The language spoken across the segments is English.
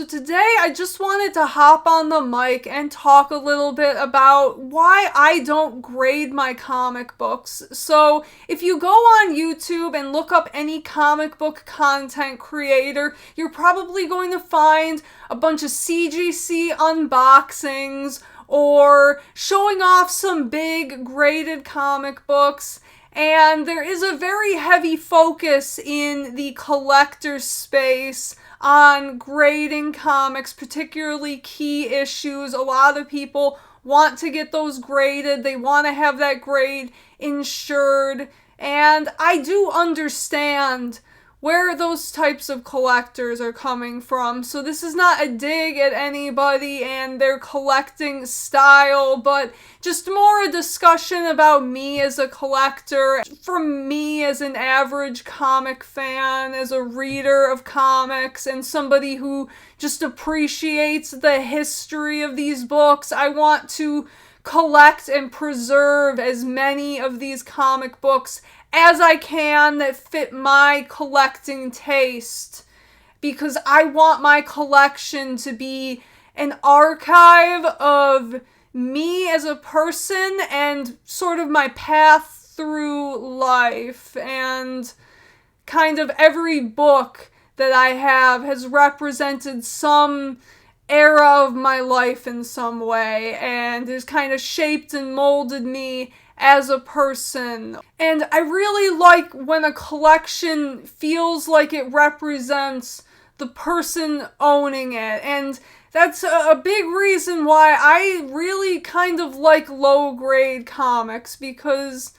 So today I just wanted to hop on the mic and talk a little bit about why I don't grade my comic books. So if you go on YouTube and look up any comic book content creator, you're probably going to find a bunch of CGC unboxings or showing off some big graded comic books. And there is a very heavy focus in the collector space on grading comics, particularly key issues. A lot of people want to get those graded. They want to have that grade insured. And I do understand where those types of collectors are coming from. So this is not a dig at anybody and their collecting style, but just more a discussion about me as a collector, from me as an average comic fan, as a reader of comics, and somebody who just appreciates the history of these books. I want to collect and preserve as many of these comic books as I can that fit my collecting taste, because I want my collection to be an archive of me as a person and sort of my path through life. And kind of every book that I have has represented some era of my life in some way and has kind of shaped and molded me as a person. And I really like when a collection feels like it represents the person owning it. And that's a big reason why I really kind of like low-grade comics, because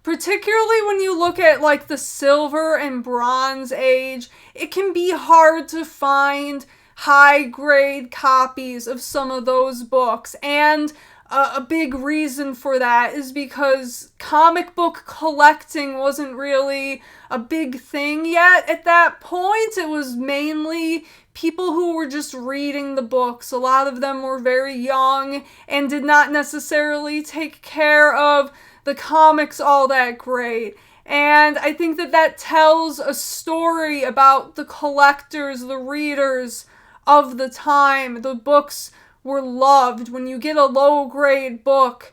particularly when you look at like the Silver and Bronze Age, it can be hard to find high-grade copies of some of those books. And a big reason for that is because comic book collecting wasn't really a big thing yet at that point. It was mainly people who were just reading the books. A lot of them were very young and did not necessarily take care of the comics all that great. And I think that tells a story about the collectors, the readers of the time. The books were loved. When you get a low-grade book,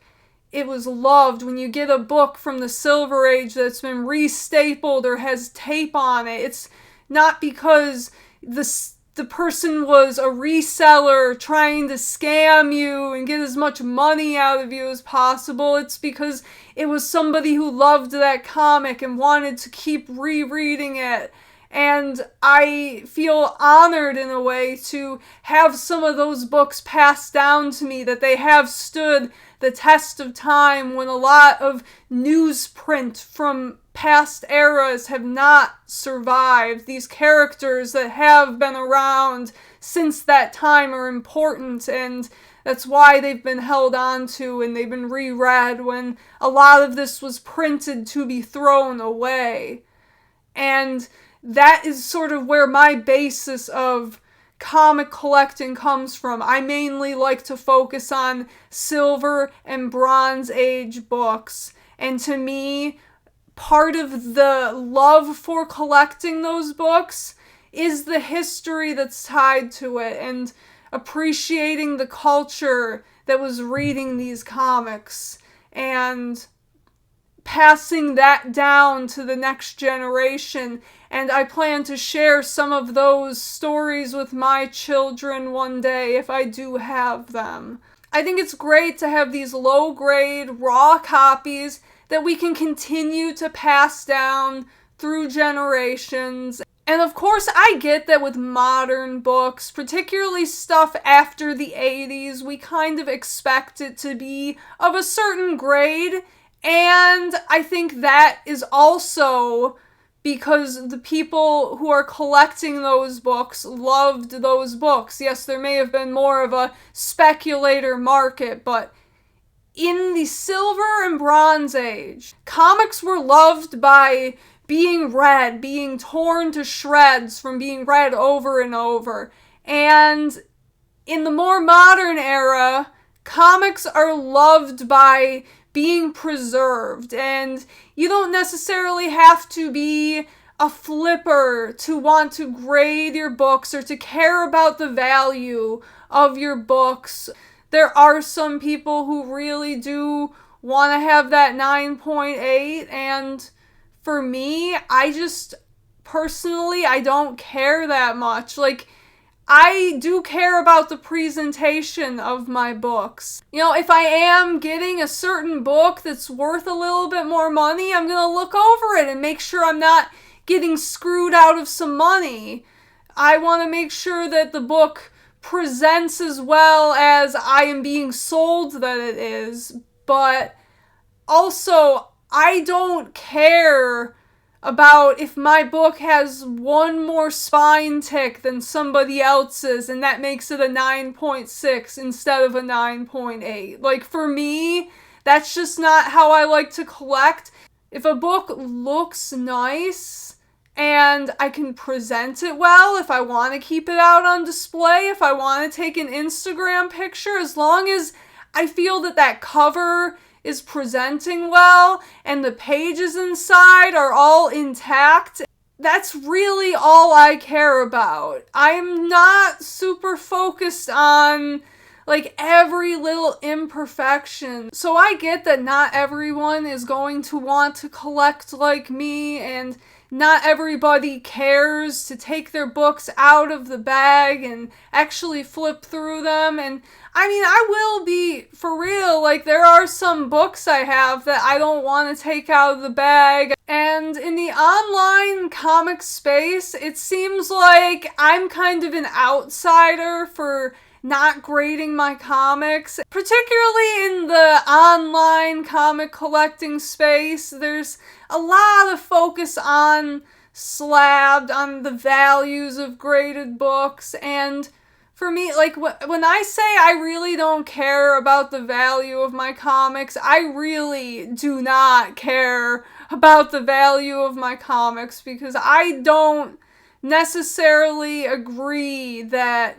it was loved. When you get a book from the Silver Age that's been restapled or has tape on it, it's not because the person was a reseller trying to scam you and get as much money out of you as possible. It's because it was somebody who loved that comic and wanted to keep rereading it. And I feel honored in a way to have some of those books passed down to me, that they have stood the test of time when a lot of newsprint from past eras have not survived. These characters that have been around since that time are important, and that's why they've been held on to and they've been reread when a lot of this was printed to be thrown away. And that is sort of where my basis of comic collecting comes from. I mainly like to focus on Silver and Bronze Age books. And to me, part of the love for collecting those books is the history that's tied to it and appreciating the culture that was reading these comics and passing that down to the next generation. And I plan to share some of those stories with my children one day if I do have them. I think it's great to have these low-grade, raw copies that we can continue to pass down through generations. And of course, I get that with modern books, particularly stuff after the 80s, we kind of expect it to be of a certain grade. And I think that is also because the people who are collecting those books loved those books. Yes, there may have been more of a speculator market, but in the Silver and Bronze Age, comics were loved by being read, being torn to shreds from being read over and over. And in the more modern era, comics are loved by being preserved, and you don't necessarily have to be a flipper to want to grade your books or to care about the value of your books. There are some people who really do want to have that 9.8, and for me, I just personally, I don't care that much. Like, I do care about the presentation of my books. You know, if I am getting a certain book that's worth a little bit more money, I'm gonna look over it and make sure I'm not getting screwed out of some money. I want to make sure that the book presents as well as I am being sold that it is, but also, I don't care about if my book has one more spine tick than somebody else's and that makes it a 9.6 instead of a 9.8. Like, for me, that's just not how I like to collect. If a book looks nice and I can present it well, if I want to keep it out on display, if I want to take an Instagram picture, as long as I feel that that cover is presenting well and the pages inside are all intact, that's really all I care about. I'm not super focused on like every little imperfection. So I get that not everyone is going to want to collect like me, and not everybody cares to take their books out of the bag and actually flip through them. And I mean, I will be for real, like, there are some books I have that I don't want to take out of the bag. And in the online comic space, it seems like I'm kind of an outsider for not grading my comics. Particularly in the online comic collecting space, there's a lot of focus on slabbed, on the values of graded books, and for me, like, when I say I really don't care about the value of my comics, I really do not care about the value of my comics, because I don't necessarily agree that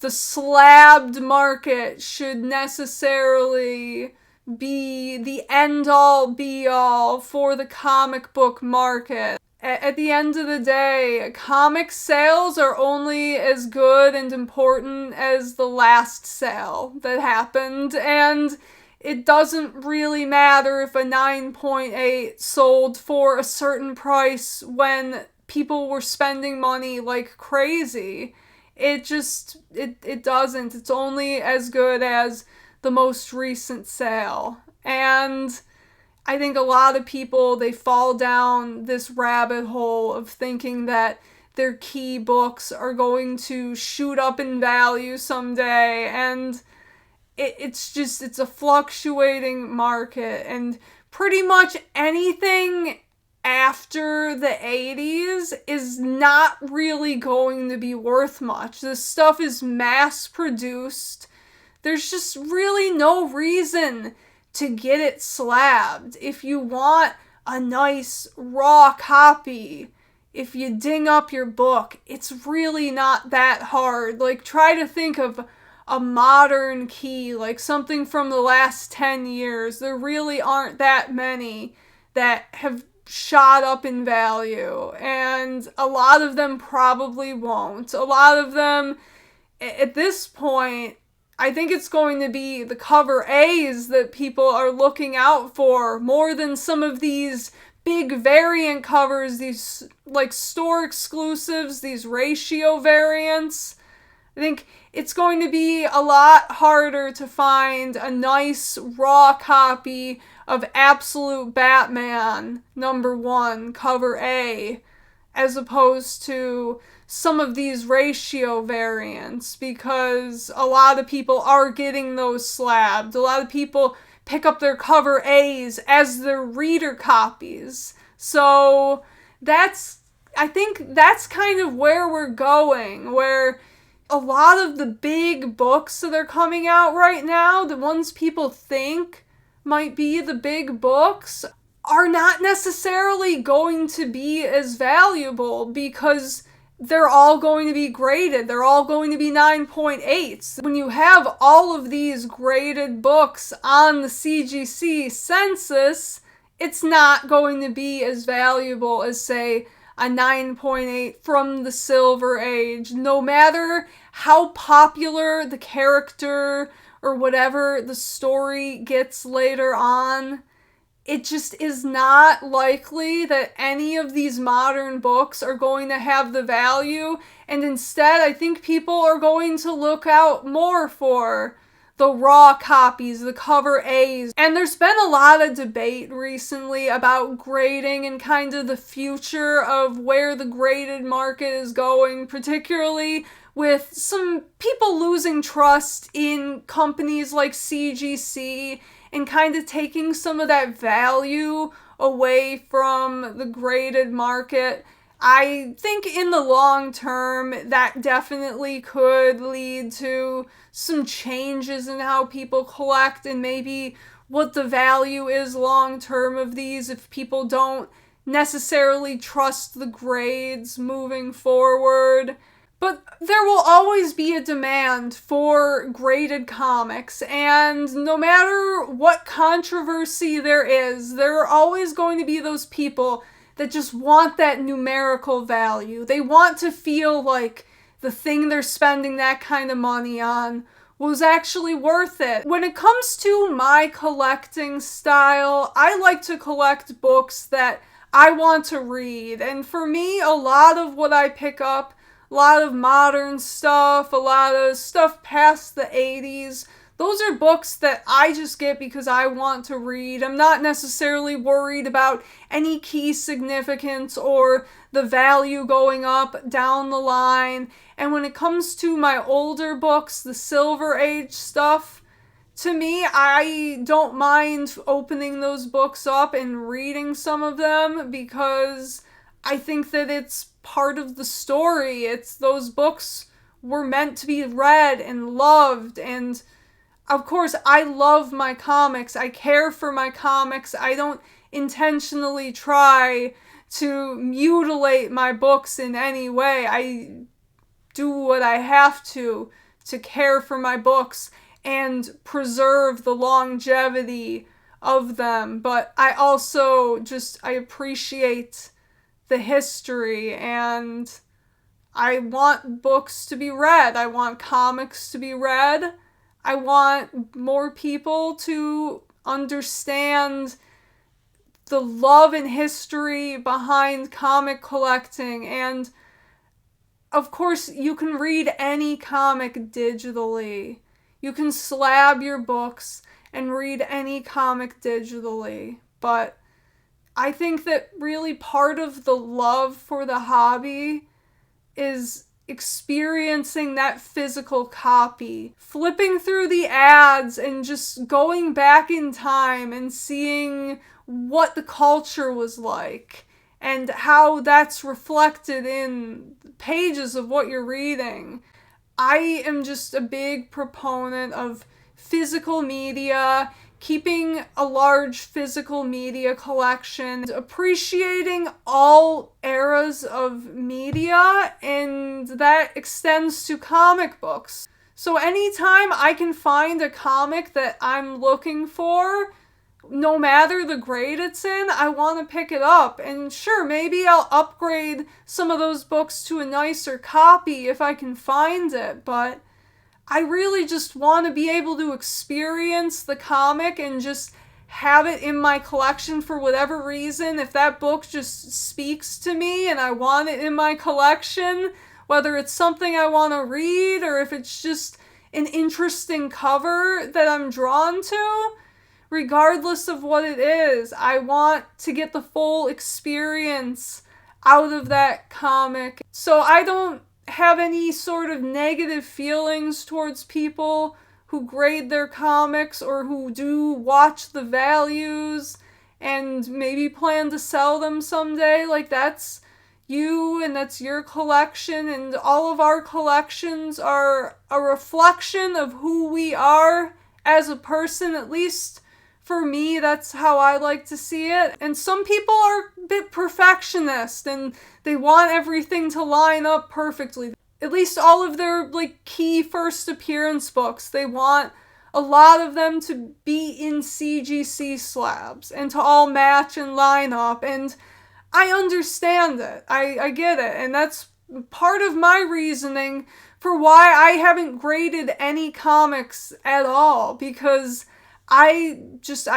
the slabbed market should necessarily be the end-all, be-all for the comic book market. At the end of the day, comic sales are only as good and important as the last sale that happened, and it doesn't really matter if a 9.8 sold for a certain price when people were spending money like crazy. It doesn't. It's only as good as the most recent sale. And I think a lot of people, they fall down this rabbit hole of thinking that their key books are going to shoot up in value someday, and it's a fluctuating market, and pretty much anything after the 80s is not really going to be worth much. This stuff is mass produced. There's just really no reason to get it slabbed. If you want a nice raw copy, if you ding up your book, it's really not that hard. Like, try to think of a modern key, like something from the last 10 years. There really aren't that many that have shot up in value, and a lot of them probably won't. A lot of them, at this point, I think it's going to be the cover A's that people are looking out for more than some of these big variant covers, these like store exclusives, these ratio variants. I think it's going to be a lot harder to find a nice raw copy of Absolute Batman #1 cover A as opposed to some of these ratio variants, because a lot of people are getting those slabbed. A lot of people pick up their cover A's as their reader copies. So I think that's kind of where we're going, where a lot of the big books that are coming out right now, the ones people think might be the big books, are not necessarily going to be as valuable because they're all going to be graded. They're all going to be 9.8s. When you have all of these graded books on the CGC census, it's not going to be as valuable as, say, a 9.8 from the Silver Age. No matter how popular the character or whatever the story gets later on, it just is not likely that any of these modern books are going to have the value, and instead I think people are going to look out more for the raw copies, the cover A's. And there's been a lot of debate recently about grading and kind of the future of where the graded market is going, particularly with some people losing trust in companies like CGC and kind of taking some of that value away from the graded market. I think in the long term, that definitely could lead to some changes in how people collect and maybe what the value is long term of these if people don't necessarily trust the grades moving forward. But there will always be a demand for graded comics, and no matter what controversy there are always going to be those people that just want that numerical value. They want to feel like the thing they're spending that kind of money on was actually worth it. When it comes to my collecting style, I like to collect books that I want to read. And for me, a lot of what I pick up, a lot of modern stuff, a lot of stuff past the 80s, those are books that I just get because I want to read. I'm not necessarily worried about any key significance or the value going up down the line. And when it comes to my older books, the Silver Age stuff, to me, I don't mind opening those books up and reading some of them because I think that it's part of the story. Those books were meant to be read and loved, and of course, I love my comics. I care for my comics. I don't intentionally try to mutilate my books in any way. I do what I have to care for my books and preserve the longevity of them. But I also I appreciate the history, and I want books to be read. I want comics to be read. I want more people to understand the love and history behind comic collecting. And of course, you can read any comic digitally. You can slab your books and read any comic digitally. But I think that really part of the love for the hobby is experiencing that physical copy, flipping through the ads and just going back in time and seeing what the culture was like and how that's reflected in pages of what you're reading. I am just a big proponent of physical media, keeping a large physical media collection, appreciating all eras of media, and that extends to comic books. So anytime I can find a comic that I'm looking for, no matter the grade it's in, I want to pick it up. And sure, maybe I'll upgrade some of those books to a nicer copy if I can find it, but I really just want to be able to experience the comic and just have it in my collection for whatever reason. If that book just speaks to me and I want it in my collection, whether it's something I want to read or if it's just an interesting cover that I'm drawn to, regardless of what it is, I want to get the full experience out of that comic. So I don't have any sort of negative feelings towards people who grade their comics or who do watch the values and maybe plan to sell them someday. Like, that's you and that's your collection, and all of our collections are a reflection of who we are as a person. At least for me, that's how I like to see it. And some people are a bit perfectionist and they want everything to line up perfectly. At least all of their key first appearance books, they want a lot of them to be in CGC slabs and to all match and line up. And I understand it. I get it. And that's part of my reasoning for why I haven't graded any comics at all, because I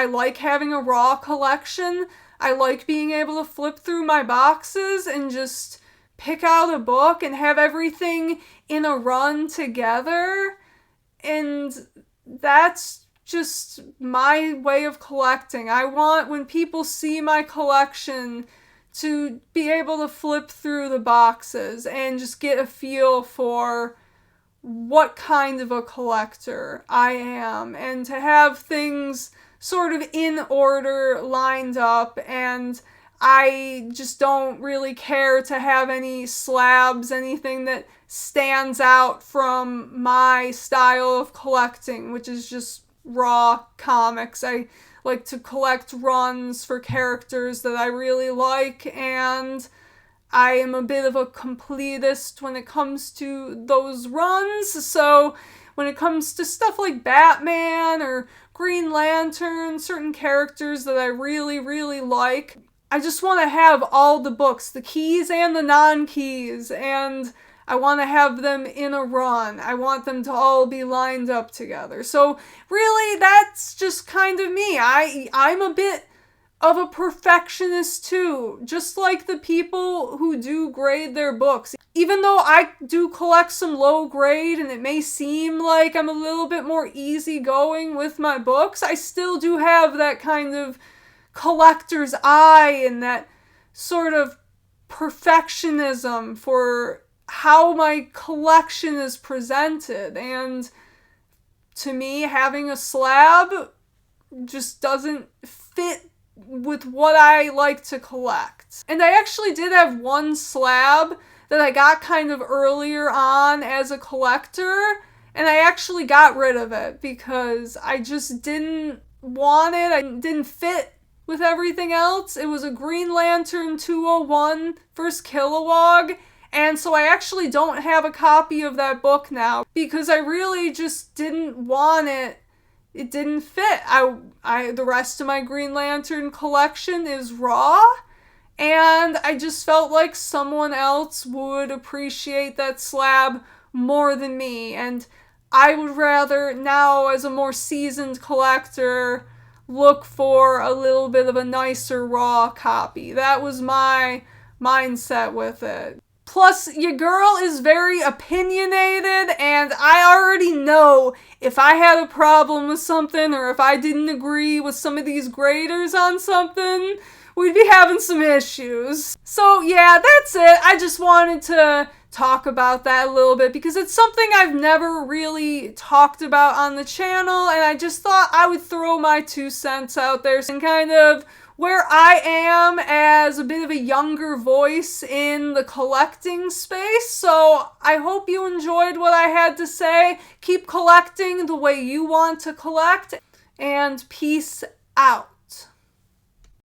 like having a raw collection. I like being able to flip through my boxes and just pick out a book and have everything in a run together. And that's just my way of collecting. I want, when people see my collection, to be able to flip through the boxes and just get a feel for what kind of a collector I am, and to have things sort of in order, lined up. And I just don't really care to have any slabs, anything that stands out from my style of collecting, which is just raw comics. I like to collect runs for characters that I really like, and I am a bit of a completist when it comes to those runs. So when it comes to stuff like Batman or Green Lantern, certain characters that I really, really like, I just want to have all the books, the keys and the non-keys, and I want to have them in a run. I want them to all be lined up together. So really, that's just kind of me. I'm a bit of a perfectionist too, just like the people who do grade their books. Even though I do collect some low grade and it may seem like I'm a little bit more easygoing with my books, I still do have that kind of collector's eye and that sort of perfectionism for how my collection is presented. And to me, having a slab just doesn't fit with what I like to collect. And I actually did have one slab that I got kind of earlier on as a collector, and I actually got rid of it because I just didn't want it. I didn't fit with everything else. It was a Green Lantern 201 first Kilowog, and so I actually don't have a copy of that book now because I really just didn't want it. It didn't fit. The rest of my Green Lantern collection is raw, and I just felt like someone else would appreciate that slab more than me, and I would rather now, as a more seasoned collector, look for a little bit of a nicer raw copy. That was my mindset with it. Plus, your girl is very opinionated, and I already know if I had a problem with something or if I didn't agree with some of these graders on something, we'd be having some issues. So yeah, that's it. I just wanted to talk about that a little bit because it's something I've never really talked about on the channel, and I just thought I would throw my 2 cents out there and kind of where I am as a bit of a younger voice in the collecting space. So I hope you enjoyed what I had to say. Keep collecting the way you want to collect, and peace out.